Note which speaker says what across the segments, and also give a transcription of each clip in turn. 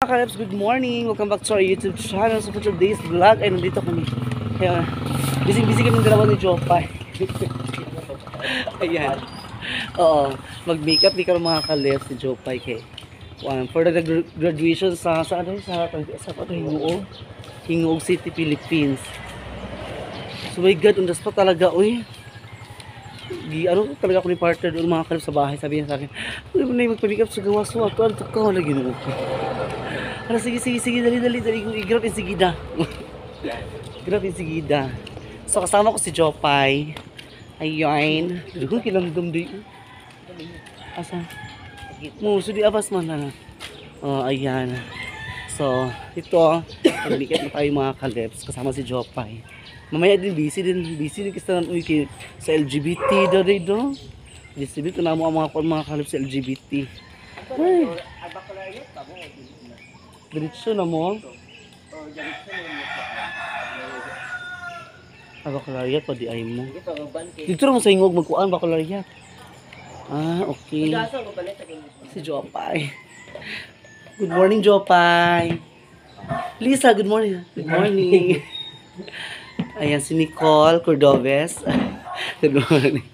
Speaker 1: Kalebs, good morning! Welcome back to our YouTube channel. So for today's vlog ay nandito kami. Kaya busy kami ng dalawa ni Jopay. Ayan. Oo, mag-makeup di ka mga Kalebs si Jopay kay. For the graduation sa Hingoog City, Philippines. So my God, undas pa talaga, uy. Ano talaga ako ni partner doon mga Kalebs sa bahay. Sabi niya sa akin, uy, mo na magpa-makeup sa gawas mo. Ito, ano ka, wala ginawa ko. Ano, sige, dali. Grab yung sigida. Grab yung sigida. So, kasama ko si Jopay. Ayun. Kung kilamdam di. Asa? Muso di abas man na. Oh, ayan. So, ito. Pagbikat na tayo mga Kalebs. Kasama si Jopay. Mamaya din, busy din kasi sa LGBT dari do. Distribute na mo ang mga Kalebs sa LGBT. Ay. Diretso na mo? Bakalariat pa di ay mo. Dito mo sa Hingog magkuan bakalariat. Ah, okay. Si Jopay. Good morning, Jopay. Lisa, good morning. Good morning. Ayan si Nicole Cordobes. Good morning.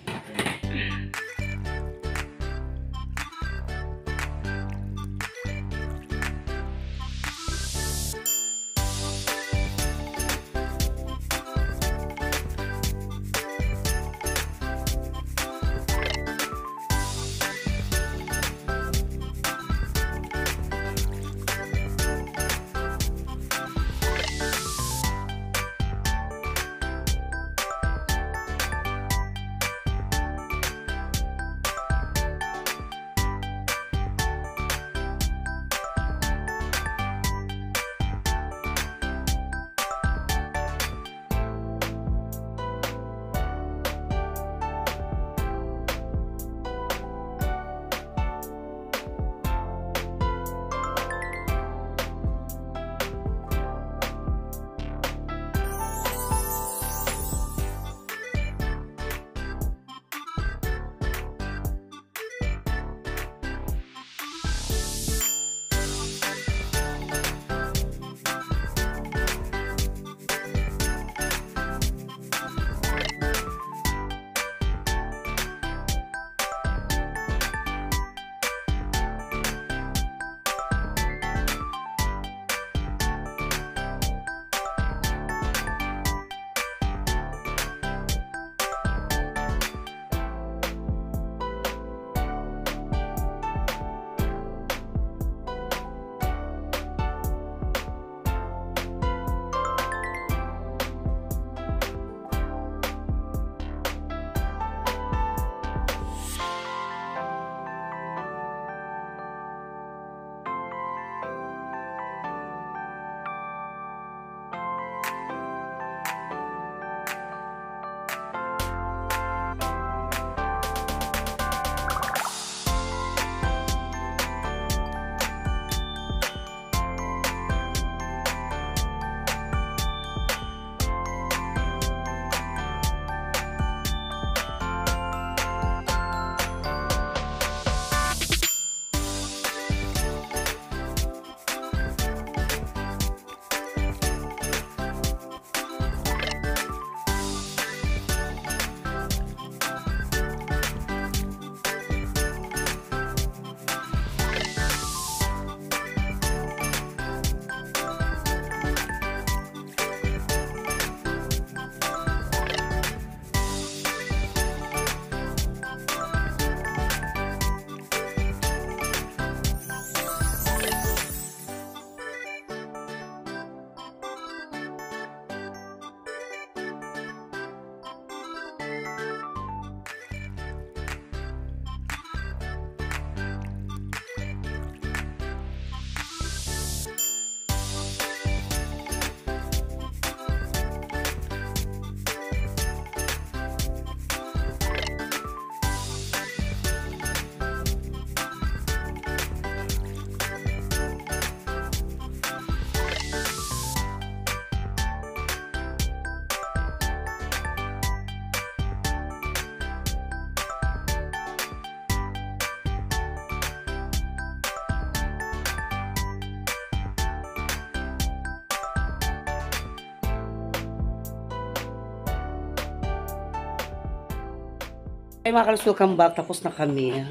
Speaker 1: Ay mga kalabs, welcome back. Tapos na kami.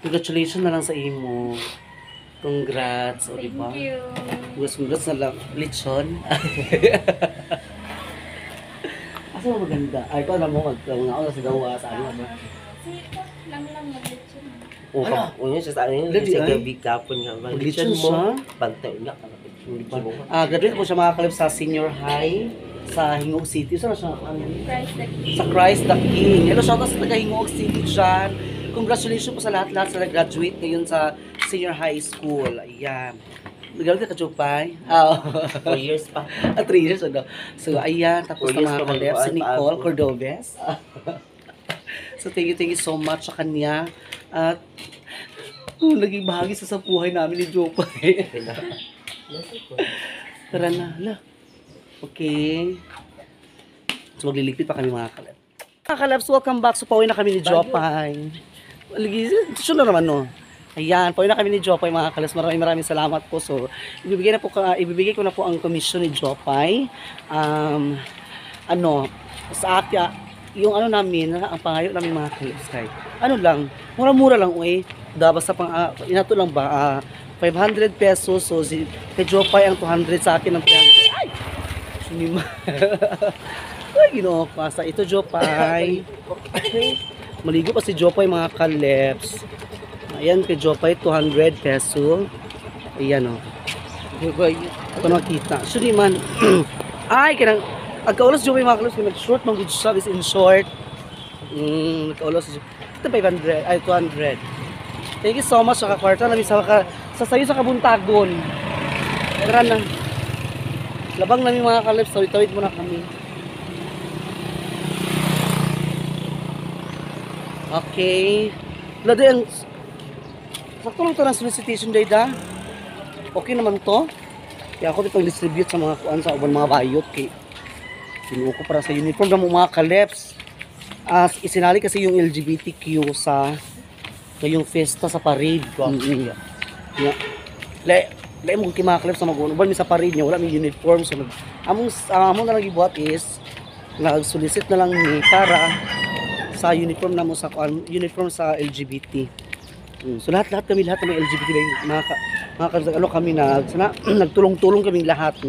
Speaker 1: Congratulations na lang sa imo. Congrats, o diba?
Speaker 2: Thank you.
Speaker 1: Congrats na lang. Lechon. Asa mo maganda? Ay, ito alam mo, mga oras sa gawa sa ano ba?
Speaker 2: Lang mag-lechon.
Speaker 3: O yun siya sa akin,
Speaker 1: Lagi,
Speaker 3: sa
Speaker 1: ay?
Speaker 3: gabi kapon nga.
Speaker 1: Maglechon
Speaker 3: Maglechon
Speaker 1: siya?
Speaker 3: mo, pantay nga ka.
Speaker 1: Graduate po siya mga kalabs sa senior high sa Hingog City. Saan siya?
Speaker 2: Price tag.
Speaker 1: Sa Christ the King. Hello, shout out sa taga Hingog City dyan. Congratulations po sa lahat-lahat sa nag-graduate ngayon sa senior high school. Ayan. Nag-graduate ka, Chupay? Oo.
Speaker 3: 4 years pa.
Speaker 1: 3 years, ano? So, ayan. Tapos
Speaker 3: 4
Speaker 1: na
Speaker 3: years
Speaker 1: mga
Speaker 3: pa
Speaker 1: kalabs si
Speaker 3: mag-uwan,
Speaker 1: Nicole
Speaker 3: paabo.
Speaker 1: Cordobes. So, thank you so much sa kanya. At, naging bahagi sa buhay namin ni Chupay. Tara na. Hala. Okay. So, magliligpit pa kami mga kalabs. Mga kalabs, welcome back. So, pauwi na kami ni Jopay. Sure na naman, no? Ayan, pauwi na kami ni Jopay, mga kalabs. Maraming salamat po. So, ibibigay ko na po ang komisyon ni Jopay. Sa akin, yung ano namin, ang pangayo namin mga kalabs, kay, ano lang, mura-mura lang, uy. Basta inato lang ba, 500 pesos. So, kay Jopay ang 200, sa akin ang 300. Ay! Sinima. Ay, ginoo pa. Sa ito, Jopay. Maligo pa si Jopay, mga kalabs. Ayan, kay Jopay, 200 peso. Ayan, o. Ito nakita. Suri man. Ay, kinang, agkaulas Jopay, mga kalabs, nag-short, mga good job is in short. Nagkaulas. Ito, 500, ay, 200. Thank you so much sa kakwarta namin sa sayo sa kabuntagon. Tara na. Labang namin mga kalabs, tawid-tawid muna kami. Okay. Lado yung sakto lang ito ng solicitation data. Okay naman to. Kaya ako dito distribute sa mga kuan sa uban mga bayot kay sinuko ko para sa uniform ng mga kalabs. Isinali kasi yung LGBTQ sa yung festa sa parade ko. Yeah. Lai mo kay mga kalabs sa mag-uban mi sa parade niya wala may uniform so among na lang gibuhat is nag-solicit na lang ni para sa uniform na mo sa uniform sa LGBT. So lahat kami ng LGBT mga kami nagtulong-tulong kaming lahat.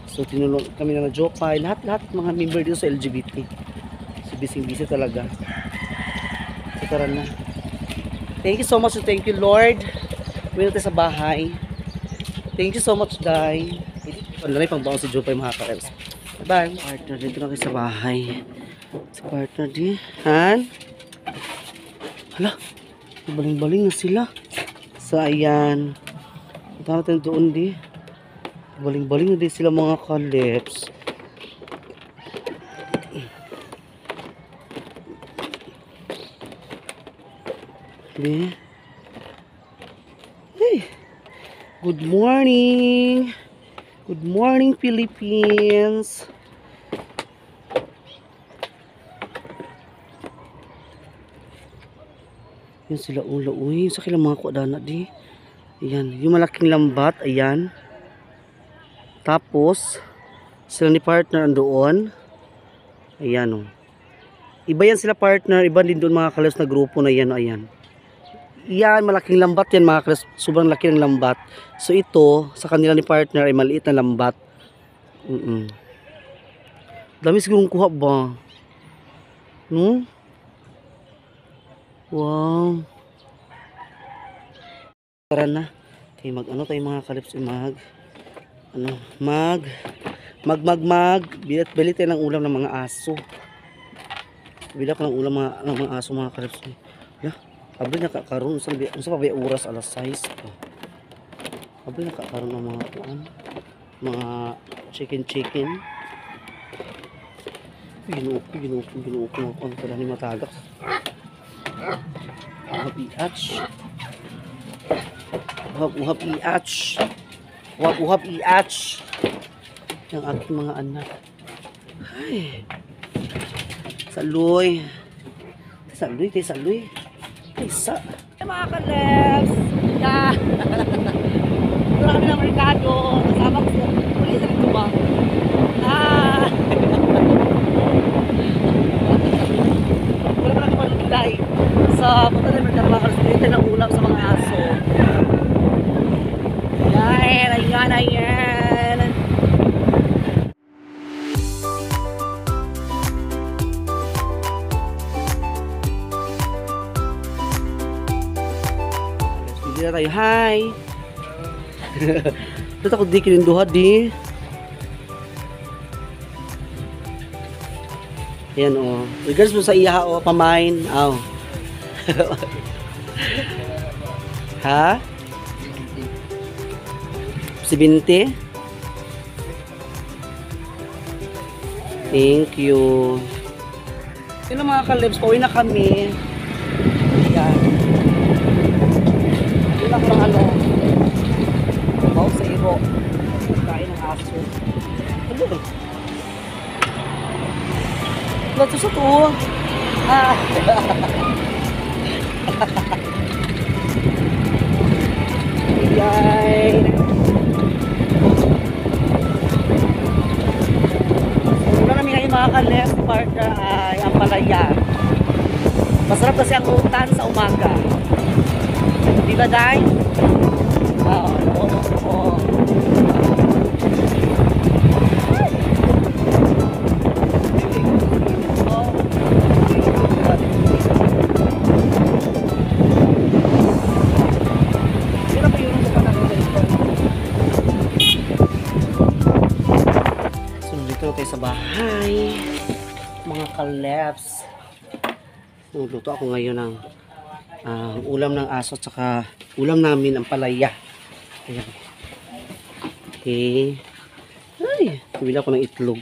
Speaker 1: So tinulong kami na Jopay, lahat mga member dito sa LGBT. So busy talaga. So tara na. Thank you so much, thank you Lord. Uwi natin sa bahay. Thank you so much, Day. Ano na pang baon si Jopay mga kalabs. Bye. Partner, dito na kayo sa bahay. Sa partner di. Han? Hala. Baling-baling na sila. So, ayan. Punta natin doon di. Baling-baling na di sila mga kalabs. Di. Hey. Good morning. Good morning, Philippines. Yan sila ulo. Uy, sa kailang mga kuadana di. Ayan, yung malaking lambat, ayan. Tapos, sila ni partner andoon. Ayan o. Iba yan sila partner, iba din doon mga kalabs na grupo na yan, ayan. Yan, malaking lambat yan mga kalabs. Sobrang laki ng lambat. So ito, sa kanila ni partner ay maliit na lambat. Dami sigurong kuha ba? No? Wow. Tara na. Okay, mag-ano tayo mga kalabs, bilit tayo ng ulam ng mga aso. Bila ko ng ulam ng mga aso mga kalabs. Hala, abri na kakaroon. Unsa pa ba oras alas 6 pa. Abri na kakaroon ng mga kuan. Mga chicken. Ginuok ko ang pala ni matagak. Uhab iach. Yung aking mga anak. Ay. Saluy. Isa. Mga kalabs. Yeah. Ito na kami ng merkado. Kasama ko sa pulis rin ba? Wala pa ayan. Hindi na tayo. Hi! Ito ako di kininduha di. Ayan o. Regards mo sa iya o, pamain. Aw. Ha? 70? Thank you. Yun mga kalibs, pauwi na kami. Ayan. Yun ako ng ano. Baw sa iro. Kain ng aso. Ano? Plato sa to. Ah. Yay! Una namin ngayon mga kalibs, part ay ang palaya. Masarap kasi ang utan sa umaga. Di ba, Day? Oo, oo, oo. So, dito tayo sa bahay. Mga kalebs. Luto ako ngayon ng ulam ng aso at saka ulam namin ang palaya. Ayan. Okay. Ay, bumili ako ng itlog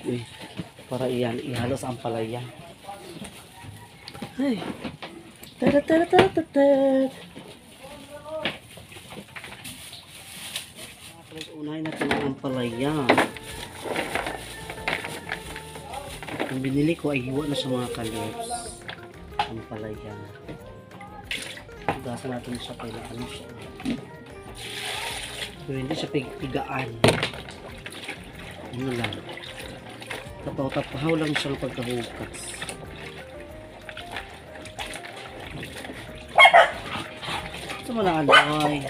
Speaker 1: para iyan, ihalo sa ampalaya. Ay. Tara. Unahin natin ang ampalaya. Ang binili ko ay hiwa na sa mga kalibs. Ampalaya. Hugasan natin siya kaya ano siya. Pero hindi siya pigaan. Ano lang. Tapaw-tapaw lang siya ng pagkahugas. Ito mo na andoy.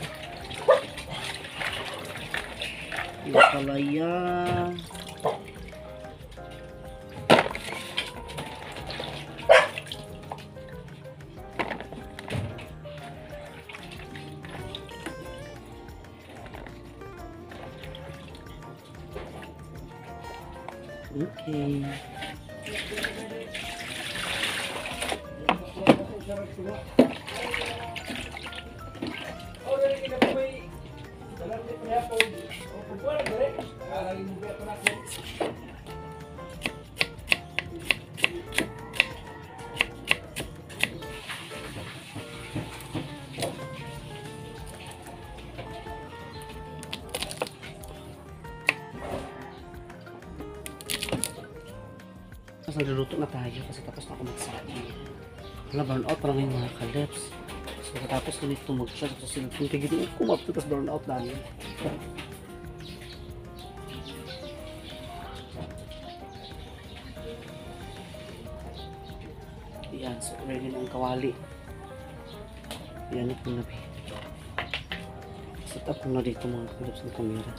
Speaker 1: Ampalaya. Okay. Tapos nagluluto na tayo kasi tapos na ako magsabi. Wala, burn out parang yung mga kalibs. So katapos ko nito mag-chat tapos yung tigil yung kumapit tapos burn out namin. Yan, so ready na ang kawali. Yan ito na ba. Set up ko na dito mga kalibs ng camera.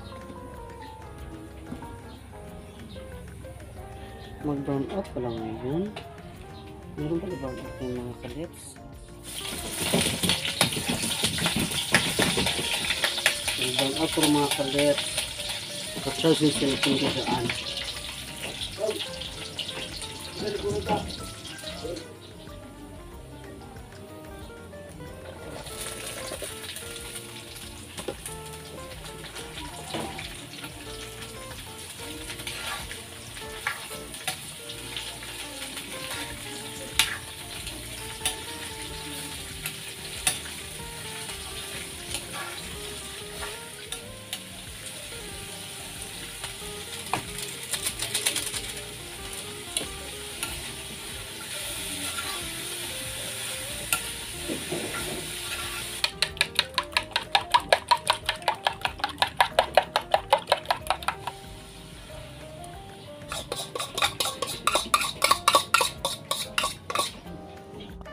Speaker 1: Mag-brown out pa lang ngayon. Meron pala brown out yung mga kalibs. Mag-brown out po mga kalibs. Kapag-charge yung cellphone ko dyan.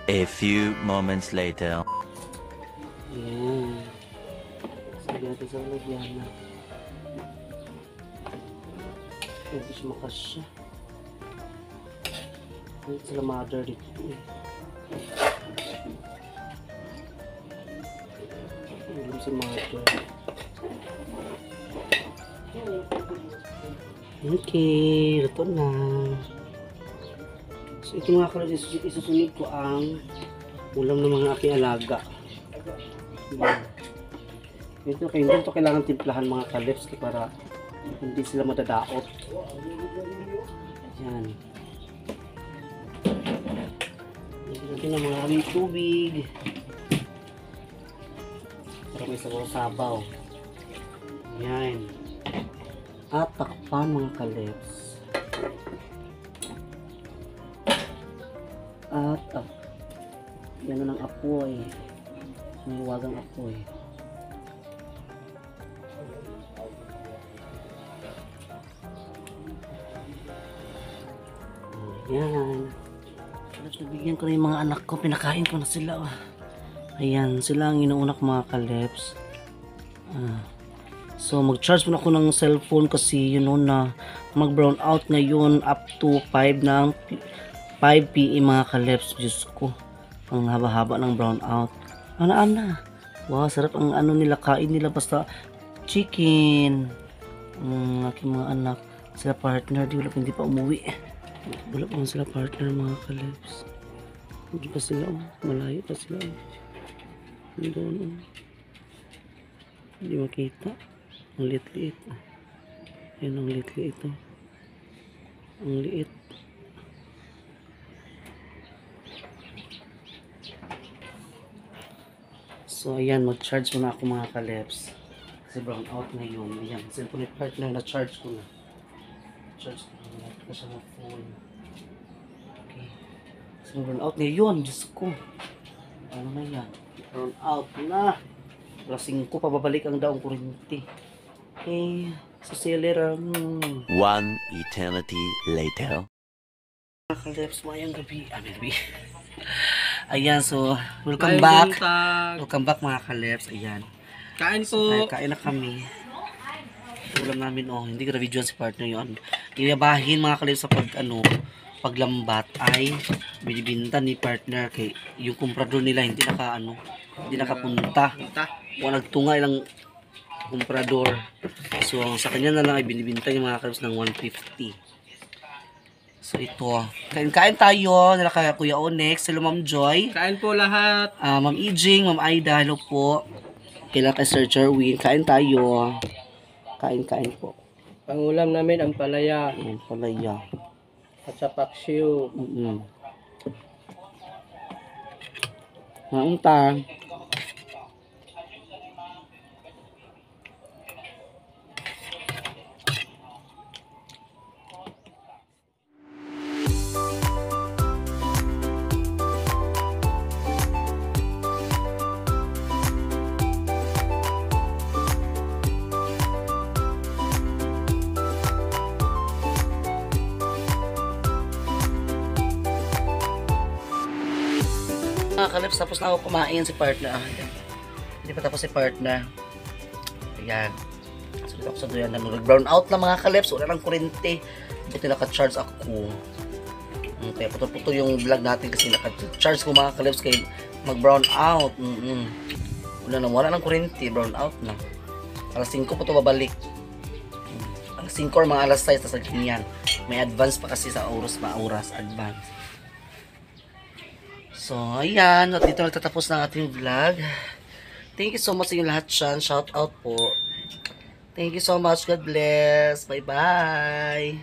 Speaker 4: A few moments later.
Speaker 1: Ayan. Sige natin sa lalagyan na. Hindi siya makasya. Hindi sila mother dito eh. Hindi si mother. Okay, luto na. So ito mga kalabs, isusunod ko ang ulam ng mga aking alaga. Ito kailangan timplahan mga kalabs para hindi sila madadaot. Yan. Ito na mga aming tubig. Para may sabaw-sabaw. Yan. At takpan mga kalabs. At yan na ng apoy. May wagang apoy. Ayan. Tapos nabigyan ko na yung mga anak ko. Pinakain ko na sila. Ayan. Sila ang inuunak mga kalabs. So mag-charge muna ako ng cellphone kasi yun na mag-brown out ngayon up to 5 PM mga kalabs. Diyos ko. Ang haba-haba ng brown out. Ana. Wow, sarap ang ano nila. Kain nila basta chicken. Aking mga anak. Sila partner. Hindi pa umuwi. Wala pa sila partner mga kalabs. Hindi pa sila. Malayo pa sila. Doon. Hindi makita. Ang liit-liit. Yan ang liit-liit ito. Ang liit. So ayan, mag-charge muna ako mga kalabs. Kasi brown out na yun. Ayan, cellphone partner na charge ko na. Charge ko na. Ito siya na phone. Okay. So brown out na yun. Diyos ko. Ano na yan? Brown out na. Alas 5 pa babalik ang daong kuryente. Okay. So see you later.
Speaker 4: One eternity later.
Speaker 1: Mga kalabs, mayang gabi. Gabi. Ayan, so welcome back. Welcome back mga kalabs. Ayan.
Speaker 3: Kain
Speaker 1: So, kain na kami. Ulam namin, hindi ko na-video si partner yun. Iyabahin mga kalabs sa paglambat ay binibinta ni partner kay yung comprador nila hindi nakapunta. Wala nagtunga ilang comprador. So, sa kanya na lang ay binibinta yung mga kalabs ng 150. So ito, kain tayo, nila kaya Kuya Onyx, hello Ma'am Joy.
Speaker 3: Kain po lahat.
Speaker 1: Ma'am Ijing, Ma'am Aida, hello po. Kailan kay Sir Jerwin, kain tayo. Kain po.
Speaker 3: Pangulam namin ang palaya
Speaker 1: Ang palaya.
Speaker 3: at sa paksiw.
Speaker 1: Maunta. Mga kalabs, tapos na ako kumain si partner. Hindi pa tapos si partner. Ayan. So, dito ako sa doyan. Nag-brown out na mga kalabs. Wala ng kurente. Buti naka-charge ako. Kaya puto-puto yung vlog natin kasi naka-charge ko mga kalabs kaya mag-brown out. Wala ng kurente. Brown out na. Alas 5 po ito babalik. Alas 5 or mga alas 6 tas ganyan. May advance pa kasi sa oras advance. So, ayan. At dito nagtatapos ng ating vlog. Thank you so much sa inyo lahat dyan. Shout out po. Thank you so much. God bless. Bye-bye.